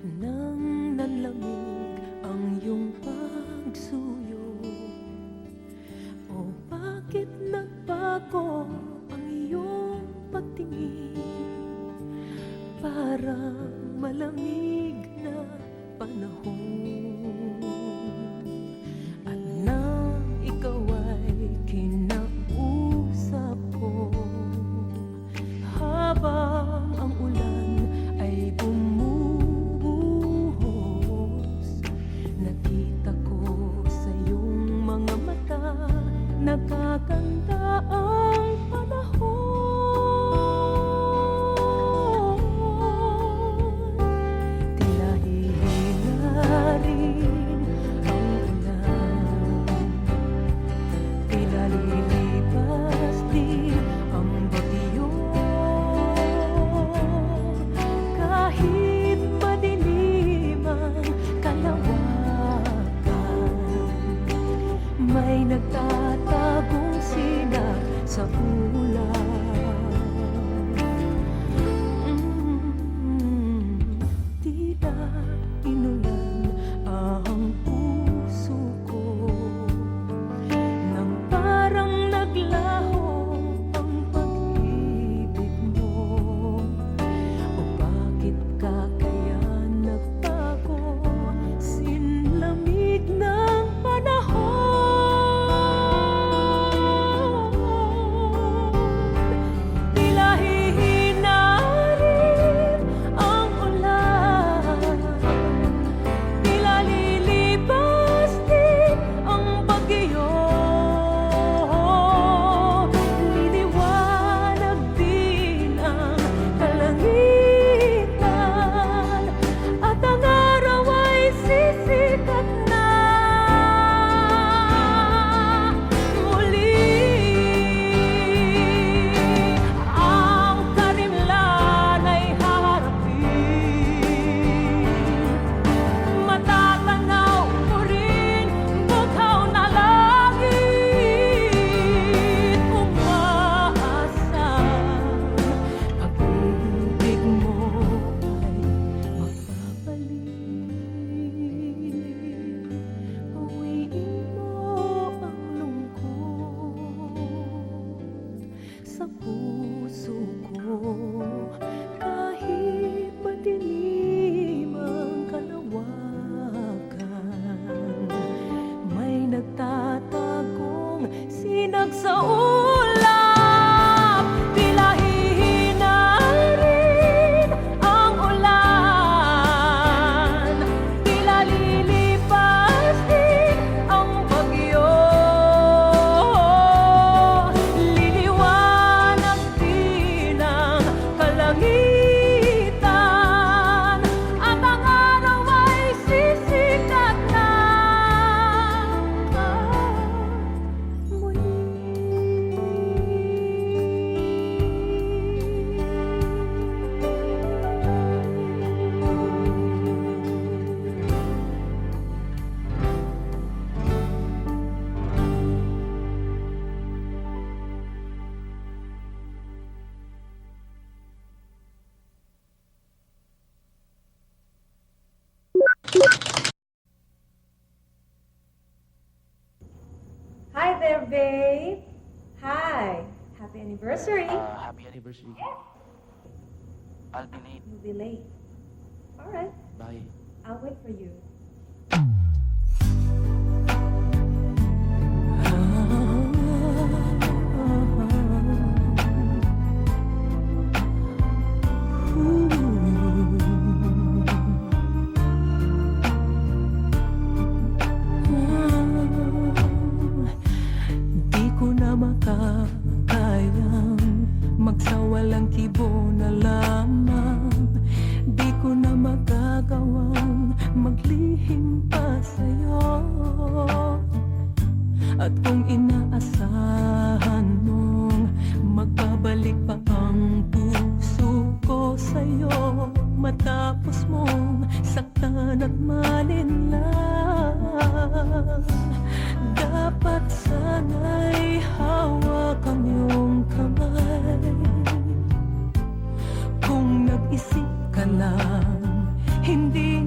nang nanlamig ang iyong pagsuyo. O bakit nagbago ang iyong pagtingin? Parang malamig na panahon. At nang ikaw ay kinausap ko, habang ang ulan ay bumubuhos, nakita ko sa iyong mga mata, nagkaganda ang panahon. Tila hihina rin ang ulan, tila lilipas din ang bagyo. Kahit madilim ang kalawakan, may nagtatagong sinag sa ulan. Tila inulan ang puso ko, nang parang naglaho ang pag-ibig mo. O bakit ka kaya nagbago? Sinlamig ng panahon. Tila hihina rin ang ulan, tila lilipas din ang bagyo. Liliwanag din ang kalangitan, at ang araw ay sisikat na muli. Ang karimlan ay haharapin, matatanaw mo rin bughaw na langit. Umaasang pag-ibig mo ay magbabalik. Bawiin mo ang lungkot sa puso ko. Kahit madilim ang kalawakan, may nagtatagong sinag sa ulap. Tila hihina rin ang ulan, tila lilipas din ang bagyo. Liliwanag din ang kalangitan, at ang araw ay sisikat na muli. Hi there, babe. Hi. Happy anniversary. Happy anniversary. I'll be late. You'll be late. All right. Bye. I'll wait for you. Di ko na makakayang magsawalang kibo na lamang. Di ko na magagawang maglihim pa sa'yo. At kung inaasahan mong magbabalik pa ang puso ko sa'yo, matapos mong saktan at malinlang, dapat sana'y hawak ang iyong kamay. Kung nag-isip ka lang, hindi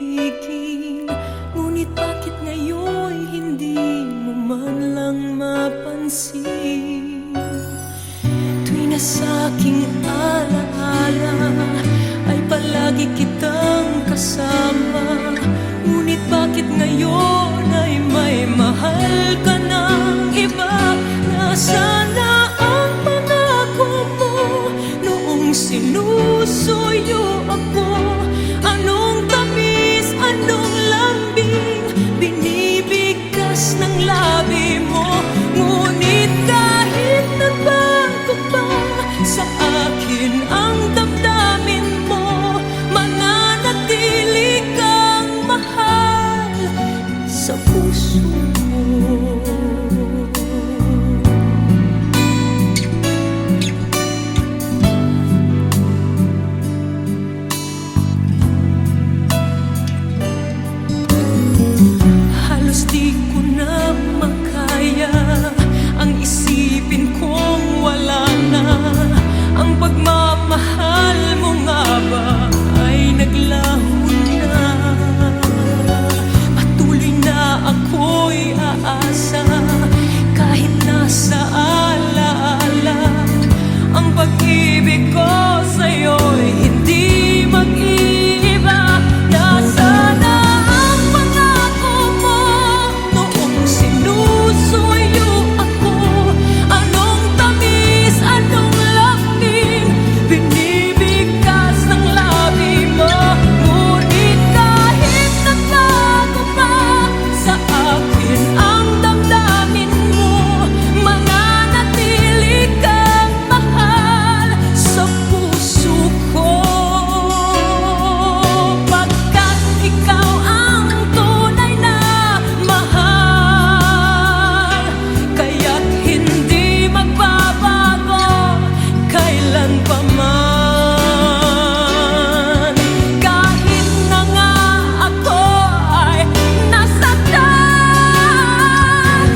ibigin. Ngunit bakit ngayon hindi mo man lang mapansin? Tuwi na sa'king alaala ay palagi kitang kasama. Ngunit bakit ngayon ay may mahal ka ng iba? Nasaan na ang pangako mo noong sinusuyo ako? Anong tamis, anong lambing binibigkas ng labi mo? Ngunit kahit nagbago pa sa akin ang damdamin mo, mananatili kang mahal sa puso mo. Halos di ko na makaya ang isipin kong wala na. Ang pagmamahal mo nga ba ay naglaho na? Patuloy na ako'y aasa kahit nasa alaala. Ang pag-ibig ko sa'yo'y hindi mag-iiba. Nasaan na ang pangako mo noong sinusuyo ako? Anong tamis, anong lambing binibigkas ng labi mo? Ngunit kahit nagbago pa sa akin ang damdamin mo, mananatili kang mahal sa puso ko. Pagkat ikaw ang tunay na mahal, kaya't hindi magbabago kailan pa man. Kahit na nga ako ay nasaktan,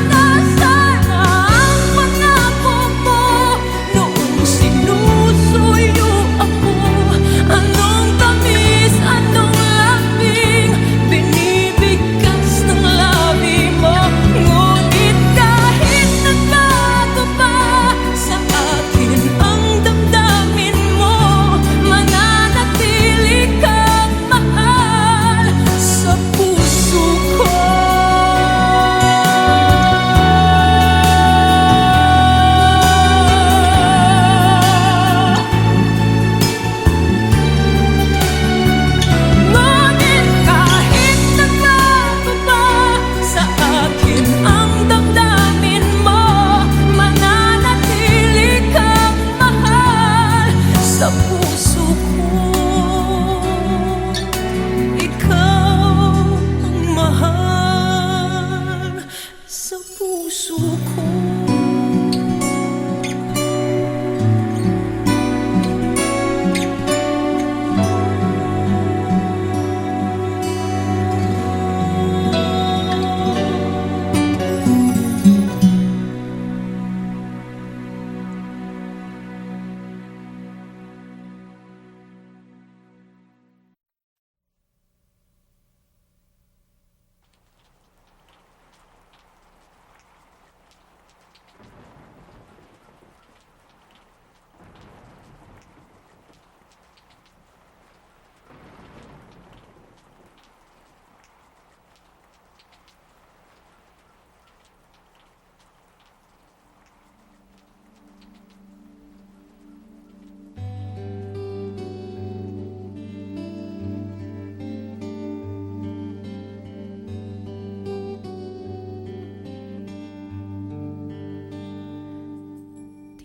nasaan ang pangako mo noong sinusuyo ako? Anong tamis, anong lambing binibigkas ng labi mo? Ngunit kahit nagbago pa sa akin ang damdamin mo, mananatili kang mahal sa puso ko. Ngunit kahit nagbago pa sa akin ang damdamin mo, mananatili kang mahal sa puso ko. Ikaw ang mahal sa puso ko.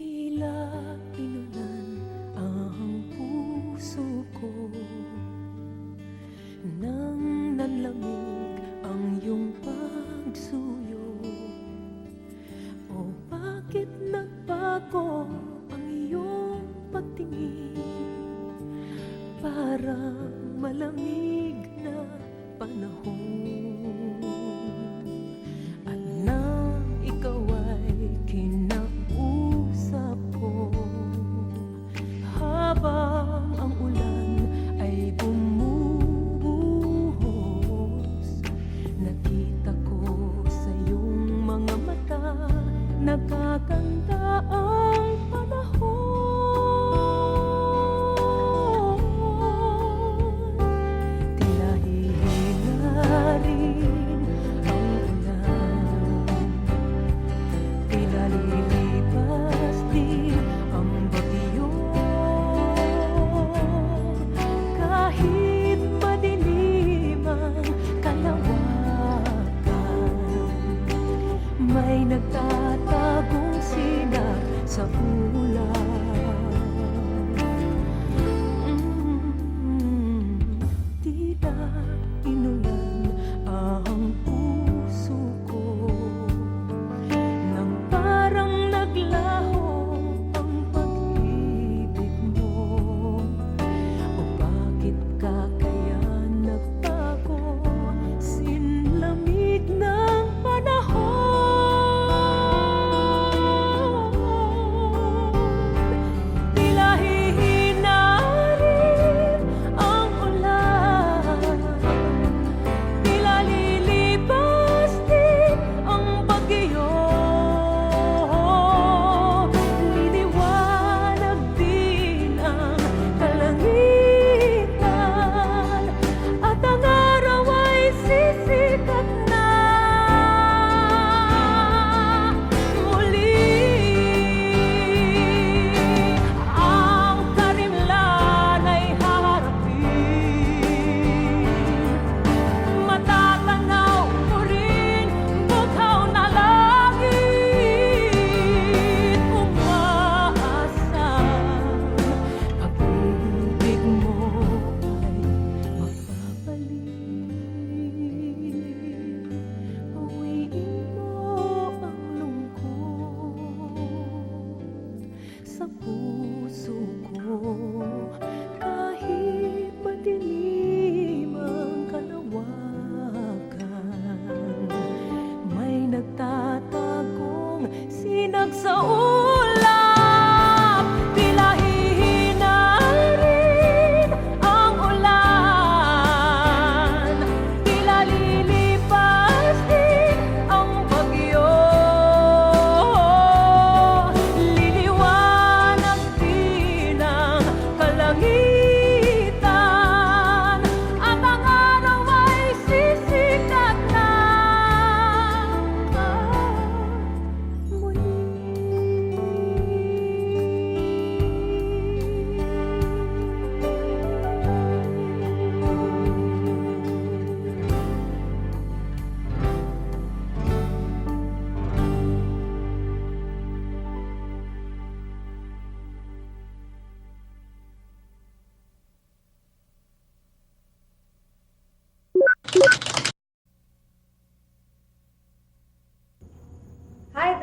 Tila inulan ang puso ko nang nanlamig ang iyong pagsuyo. O bakit nagbago ang iyong pagtingin? Parang malamig na panahon. At nang ikaw ay kinausap ko, habang ang ulan ay bumubuhos,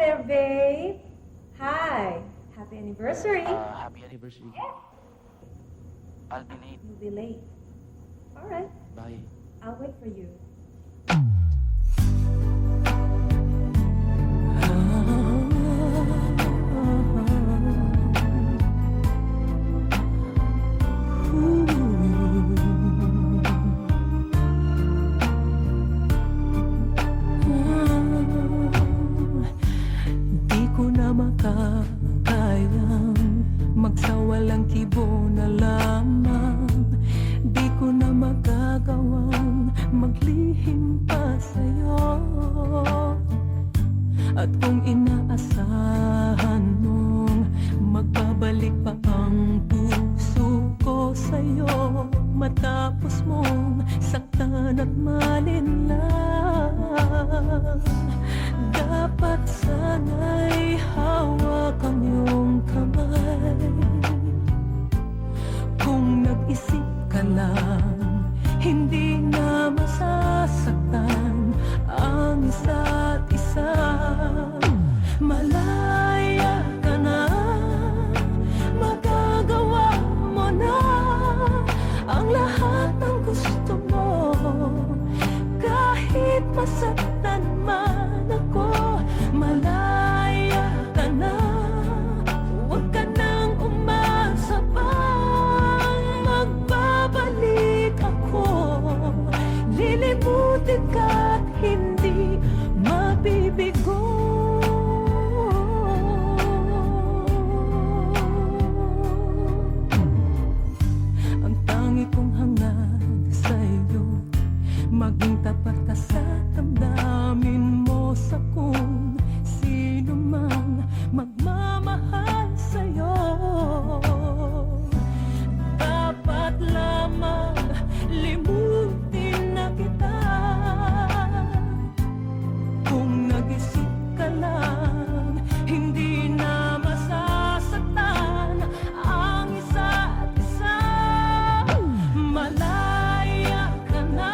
there, babe. Hi. Happy anniversary. Happy anniversary. I'll be late. You'll be late. All right. Bye. I'll wait for you. Di ko na makakayang magsawalang kibo na lamang. Di ko na magagawang maglihim pa sa'yo. At kung inaasahan mong magbabalik pa ang puso ko sa'yo, matapos mong saktan at malinlang, dapat sana'y hawak ang iyong kamay. Kung nag-isip ka lang, hindi na masasaktan ang isa't isa. Malaya ka na, magagawa mo na ang lahat ng gusto mo. Kahit masaktan man ako, malaya ka na. Huwag ka nang umasa pang magbabalik ako. Lilimutin ka't hindi mabibigo. Ang tangi kong hangad sa'yo, maging tapat ka sa damdamin mo, sa kung sino man magmamahal sa'yo. Dapat lamang limutin na kita. Kung nag-isip ka lang, hindi na masasaktan ang isa't isa. Malaya ka na,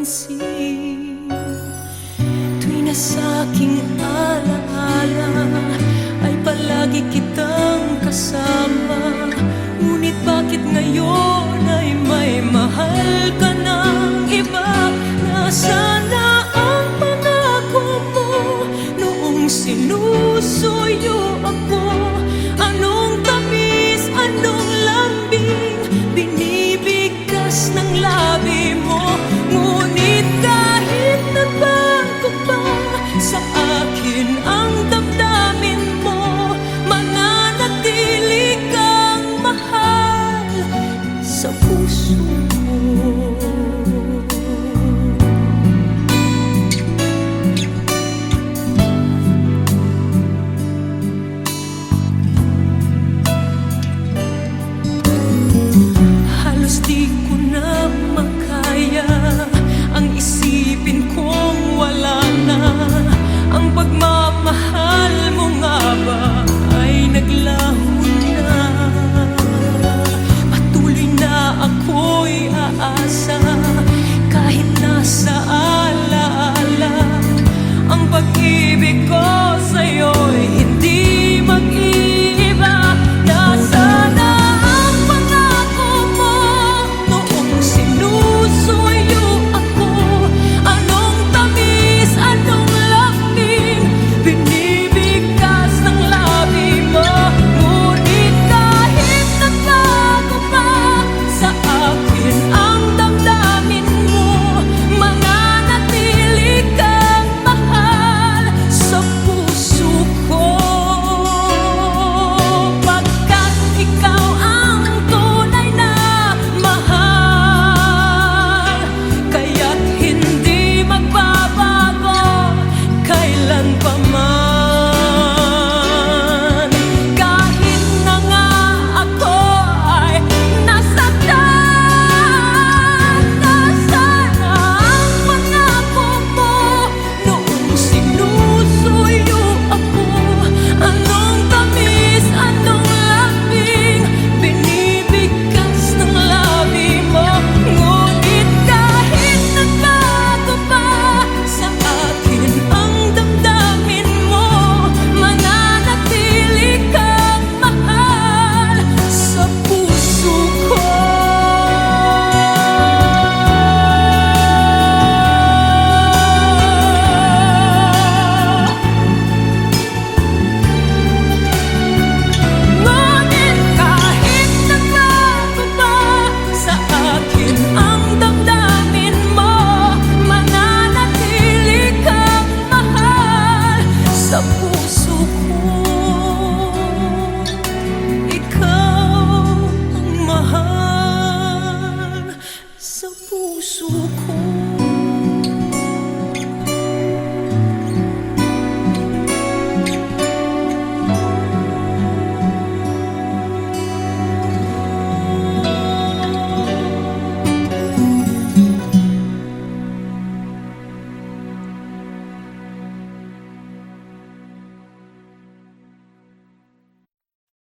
napapansin. Tuwing na sa'king alaala ay palagi kitang kasama. Ngunit bakit ngayon ay may mahal ka